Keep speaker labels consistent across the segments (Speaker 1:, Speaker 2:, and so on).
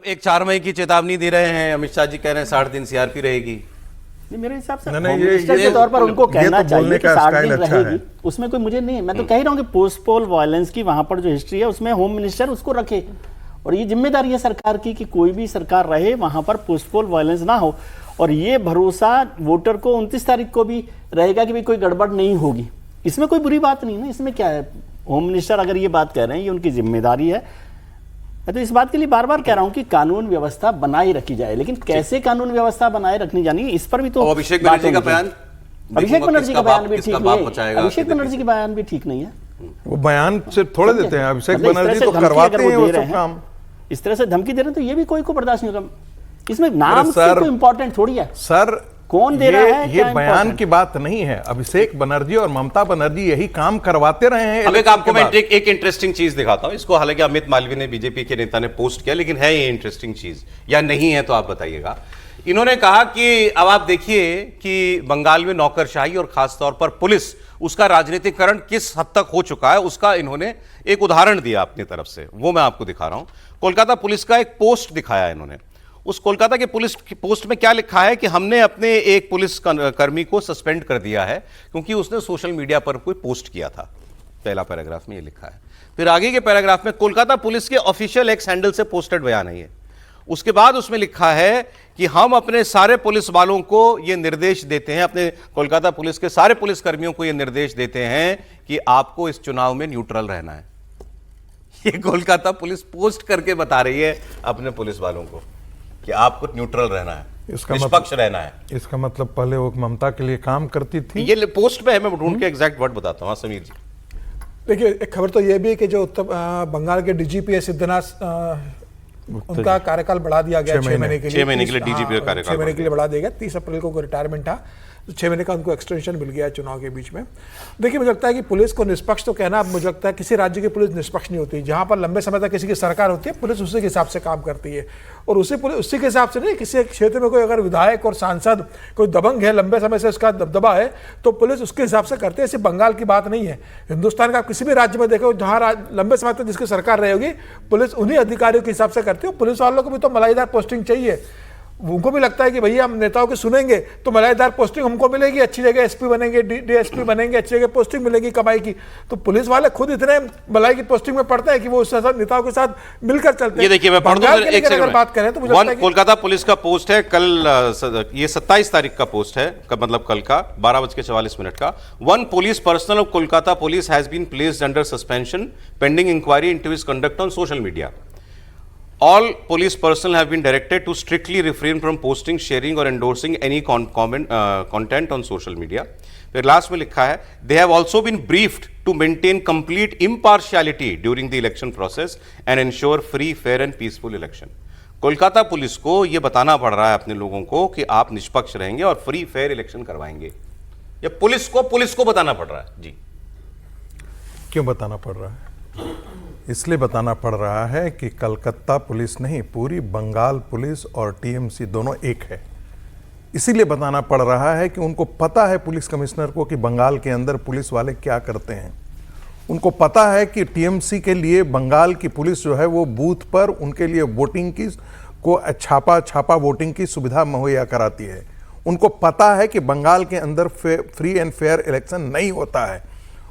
Speaker 1: एक 4 मई की चेतावनी दे रहे हैं अमित शाह जी, कह रहे हैं 60 दिन सीआरपी रहेगी।
Speaker 2: नहीं, मेरे हिसाब से
Speaker 3: नहीं,
Speaker 2: होम मिनिस्टर के तौर पर उनको कहना
Speaker 3: तो
Speaker 2: चाहिए कि 60 दिन
Speaker 3: अच्छा
Speaker 2: रहेगी, उसमें कोई मुझे नहीं, मैं तो कह ही रहा हूँ कि पोस्ट पोल वायलेंस की वहां पर जो हिस्ट्री है उसमें होम मिनिस्टर उसको रखे, और ये जिम्मेदारी है सरकार की कि कोई भी सरकार रहे वहां पर पोस्ट पोल वायलेंस ना हो, और ये भरोसा वोटर को 29 तारीख को भी रहेगा कि भाई कोई गड़बड़ नहीं होगी। इसमें कोई बुरी बात नहीं ना, इसमें क्या है। होम मिनिस्टर अगर ये बात कह रहे हैं ये उनकी जिम्मेदारी है। मैं तो इस बात के लिए बार बार कह रहा हूं कि कानून व्यवस्था बनाए रखी जाए, लेकिन कैसे कानून व्यवस्था बनाए रखनी जानी इस पर भी तो
Speaker 1: अभिषेक बनर्जी का बयान,
Speaker 2: अभिषेक बनर्जी का बयान भी ठीक नहीं है। अभिषेक बनर्जी का बयान भी ठीक नहीं है।
Speaker 3: वो बयान सिर्फ थोड़े देते हैं, अभिषेक बनर्जी तो करवाते हैं वो सब काम।
Speaker 2: इस तरह से धमकी दे रहे हैं तो ये भी कोई को बर्दाश्त नहीं होगा। इसमें नाम से कोई इंपॉर्टेंट थोड़ी है
Speaker 3: सर,
Speaker 2: कौन दे रहा है,
Speaker 3: ये बयान की बात नहीं है। अभिषेक बनर्जी और ममता बनर्जी यही काम करवाते रहे हैं।
Speaker 1: अब आपको मैं एक इंटरेस्टिंग चीज दिखाता हूं। इसको हालांकि अमित मालवीय ने, बीजेपी के नेता ने पोस्ट किया, लेकिन है ये इंटरेस्टिंग चीज या नहीं है तो आप बताइएगा। इन्होंने कहा कि अब आप देखिए कि बंगाल में नौकरशाही और खासतौर पर पुलिस, उसका राजनीतिकरण किस हद तक हो चुका है, उसका इन्होंने एक उदाहरण दिया अपनी तरफ से, वो मैं आपको दिखा रहा हूं। कोलकाता पुलिस का एक पोस्ट दिखाया इन्होंने। उस कोलकाता के पुलिस की पोस्ट में क्या लिखा है कि हमने अपने एक पुलिस कर्मी को सस्पेंड कर दिया है क्योंकि उसने सोशल मीडिया पर कोई पोस्ट किया था। पहला पैराग्राफ में ये लिखा है। फिर आगे के पैराग्राफ में कोलकाता पुलिस के ऑफिशियल एक्स हैंडल से पोस्टेड बयान है ये। उसके बाद उसमें लिखा है कि हम अपने सारे पुलिस वालों को ये निर्देश देते हैं, अपने कोलकाता पुलिस के सारे पुलिस कर्मियों को ये निर्देश देते हैं कि आपको इस चुनाव में न्यूट्रल रहना है। ये कोलकाता पुलिस पोस्ट करके बता रही है अपने पुलिस वालों को कि आपको न्यूट्रल रहना है, निष्पक्ष रहना है।
Speaker 3: इसका मतलब पहले वो ममता के लिए काम करती थी।
Speaker 1: ये पोस्ट पे है, मैं ढूंढ के एग्जैक्ट वर्ड बताता हूँ। हाँ समीर जी,
Speaker 4: देखिए एक खबर तो ये भी है कि जो बंगाल के डीजीपी है सिद्धनाथ, उनका कार्यकाल बढ़ा दिया गया 6 महीने के लिए।
Speaker 1: 6 महीने के लिए डीजीपी का कार्यकाल
Speaker 4: 6 महीने के लिए बढ़ा दिया गया। 30 अप्रैल को रिटायरमेंट था, 6 महीने का उनको एक्सटेंशन मिल गया चुनाव के बीच में। देखिए मुझे लगता है कि पुलिस को निष्पक्ष तो कहना, मुझे लगता है किसी राज्य की पुलिस निष्पक्ष नहीं होती। जहां पर लंबे समय तक किसी की सरकार होती है, पुलिस उसी के हिसाब से काम करती है, और उसी के हिसाब से नहीं। किसी क्षेत्र में कोई अगर विधायक और सांसद कोई दबंग है, लंबे समय से उसका दबदबा है, तो पुलिस उसके हिसाब से करती है। सिर्फ बंगाल की बात नहीं है, हिंदुस्तान का किसी भी राज्य में देखो जहां लंबे समय तक जिसकी सरकार रहेगी, पुलिस उन्हीं अधिकारियों के हिसाब से करती है। पुलिस वालों को भी तो मलाईदार पोस्टिंग चाहिए। उनको भी लगता है कि भैया हम नेताओं के सुनेंगे तो मलाईदार पोस्टिंग हमको मिलेगी, अच्छी जगह एसपी बनेंगे, डीएसपी बनेंगे, अच्छी जगह पोस्टिंग मिलेगी कमाई की। तो पुलिस वाले खुद इतने मलाई की पोस्टिंग में पड़ते हैं कि वो उस नेताओं के साथ मिलकर चलते हैं।
Speaker 1: ये देखिए मैं पढ़ दूं,
Speaker 4: अगर बात करें तो मुझे
Speaker 1: कोलकाता पुलिस का पोस्ट है कल, ये 27 तारीख का पोस्ट है, मतलब कल का 12:44 का। One police personnel of Kolkata police has been placed under suspension pending inquiry into his conduct on social media. All police personnel have been directed to strictly refrain from posting, sharing or endorsing any content on social media. फिर last में लिखा है they have also been briefed to maintain complete impartiality during the election process and ensure free, fair and peaceful election. Kolkata police को यह बताना पड़ रहा है अपने लोगों को कि आप निष्पक्ष रहेंगे और फ्री फेयर इलेक्शन करवाएंगे। या पुलिस को बताना पड़ रहा है। जी
Speaker 3: क्यों बताना पड़ रहा है? इसलिए बताना पड़ रहा है कि कलकत्ता पुलिस नहीं, पूरी बंगाल पुलिस और टीएमसी दोनों एक है। इसीलिए बताना पड़ रहा है कि उनको पता है पुलिस कमिश्नर को कि बंगाल के अंदर पुलिस वाले क्या करते हैं। उनको पता है कि टीएमसी के लिए बंगाल की पुलिस जो है वो बूथ पर उनके लिए वोटिंग की को छापा वोटिंग की सुविधा मुहैया कराती है। उनको पता है कि बंगाल के अंदर फ्री एंड फेयर इलेक्शन नहीं होता है।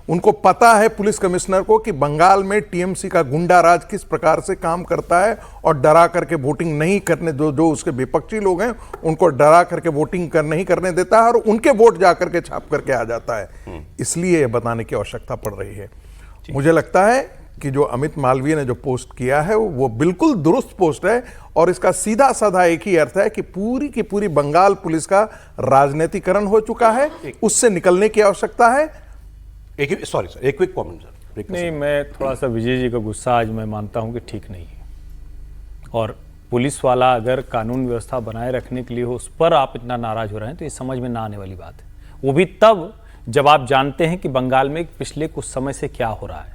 Speaker 3: उनको पता है पुलिस कमिश्नर को कि बंगाल में टीएमसी का गुंडा राज किस प्रकार से काम करता है और डरा करके वोटिंग नहीं करने, जो उसके विपक्षी लोग हैं उनको डरा करके वोटिंग नहीं करने देता है और उनके वोट जा करके छाप करके आ जाता है। इसलिए यह बताने की आवश्यकता पड़ रही है। मुझे लगता है कि जो अमित मालवीय ने जो पोस्ट किया है वो बिल्कुल दुरुस्त पोस्ट है और इसका सीधा साधा एक ही अर्थ है कि पूरी की पूरी बंगाल पुलिस का राजनीतिकरण हो चुका है, उससे निकलने की आवश्यकता है।
Speaker 1: एक क्विक कमेंट सर।
Speaker 5: नहीं, मैं थोड़ा सा विजय जी का गुस्सा आज मैं मानता हूं कि ठीक नहीं है, और पुलिस वाला अगर कानून व्यवस्था बनाए रखने के लिए हो उस पर आप इतना नाराज हो रहे हैं तो ये समझ में ना आने वाली बात है। वो भी तब जब आप जानते हैं कि बंगाल में पिछले कुछ समय से क्या हो रहा है।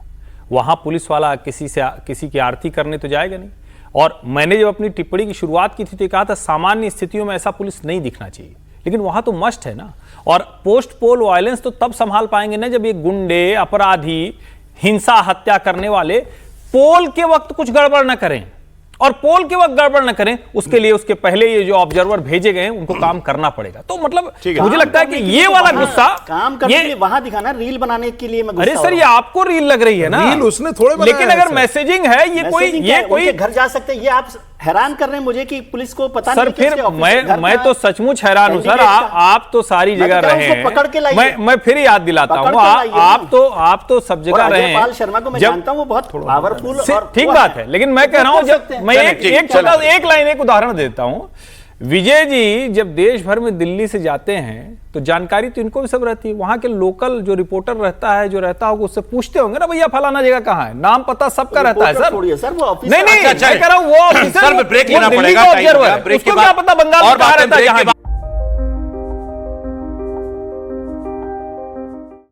Speaker 5: वहां पुलिस वाला किसी की आरती करने तो जाएगा नहीं। और मैंने जब अपनी टिप्पणी की शुरुआत की थी तो कहा था सामान्य स्थितियों में ऐसा पुलिस नहीं दिखना चाहिए, लेकिन वहां तो मस्ट है ना। और पोस्ट पोल वायलेंस तो तब संभाल पाएंगे ना जब ये गुंडे, अपराधी, हिंसा, हत्या करने वाले पोल के वक्त कुछ गड़बड़ ना करें और पोल के वक्त गड़बड़ न करें, उसके लिए उसके पहले ये जो ऑब्जर्वर भेजे गए हैं उनको काम करना पड़ेगा। तो मतलब मुझे लगता है कि ये वाला गुस्सा
Speaker 2: काम करने के लिए वहां दिखाना, रील बनाने के लिए मैं
Speaker 5: अरे सर ये आपको रील लग रही है ना,
Speaker 3: रील उसने थोड़े बनाया
Speaker 5: लेकिन
Speaker 3: है
Speaker 5: अगर
Speaker 3: सर।
Speaker 5: मैसेजिंग है ये कोई
Speaker 2: घर जा सकते हैं, ये आप हैरान कर रहे हैं मुझे कि पुलिस को पता
Speaker 5: सर
Speaker 2: नहीं कि
Speaker 5: फिर
Speaker 2: उसके ऑफिस के घर
Speaker 5: मैं
Speaker 2: कहाँ
Speaker 5: तो
Speaker 2: है।
Speaker 5: सचमुच हैरान हूं सर।
Speaker 2: कैंडिडेट का-
Speaker 5: आप तो सारी
Speaker 2: मैं
Speaker 5: जगह
Speaker 2: तो कह रहा हूं
Speaker 5: रहे
Speaker 2: उसको पकड़ के
Speaker 5: हैं।
Speaker 2: लाइए।
Speaker 5: मैं फिर याद दिलाता
Speaker 2: पकड़
Speaker 5: हूं,
Speaker 2: के लाइए ना।
Speaker 5: आप तो सब
Speaker 2: और
Speaker 5: जगह रहे
Speaker 2: अजय पाल
Speaker 5: हैं।
Speaker 2: शर्मा को मैं
Speaker 5: जब
Speaker 2: जानता हूं, वो बहुत पावरफुल और
Speaker 5: ठीक
Speaker 2: वो
Speaker 5: बात
Speaker 2: है।
Speaker 5: है, लेकिन मैं कह रहा हूं
Speaker 2: कर
Speaker 5: जब
Speaker 2: सकते हैं।
Speaker 5: मैं
Speaker 1: चलिए,
Speaker 5: एक
Speaker 1: ठीक,
Speaker 5: एक छोटा
Speaker 1: चलिए।
Speaker 5: एक लाइन एक उदाहरण देता हूं। विजय जी जब देश भर में दिल्ली से जाते हैं तो जानकारी तो इनको भी सब रहती है, वहां के लोकल जो रिपोर्टर रहता है, जो रहता होगा उससे पूछते होंगे ना, भैया फलाना जगह कहाँ है, नाम पता सबका रहता है
Speaker 2: रिपोर्टर थोड़ी है
Speaker 5: सर।
Speaker 2: सर, वो ऑफिसर
Speaker 5: नहीं नहीं
Speaker 1: अच्छा,
Speaker 5: मैं कह रहा हूं वो ऑफिसर
Speaker 1: सर, ब्रेक लेना
Speaker 5: दिल्ली
Speaker 1: पड़ेगा,
Speaker 5: का
Speaker 1: टाइम
Speaker 5: ऑब्जर्वर
Speaker 1: हो गया,
Speaker 5: है,
Speaker 1: ब्रेक के
Speaker 5: उसको क्या
Speaker 1: बाद
Speaker 5: पता बंगाल
Speaker 1: और
Speaker 5: में कहाँ
Speaker 1: बातें
Speaker 5: रहता है
Speaker 1: ब्रेक के
Speaker 5: जहां भी।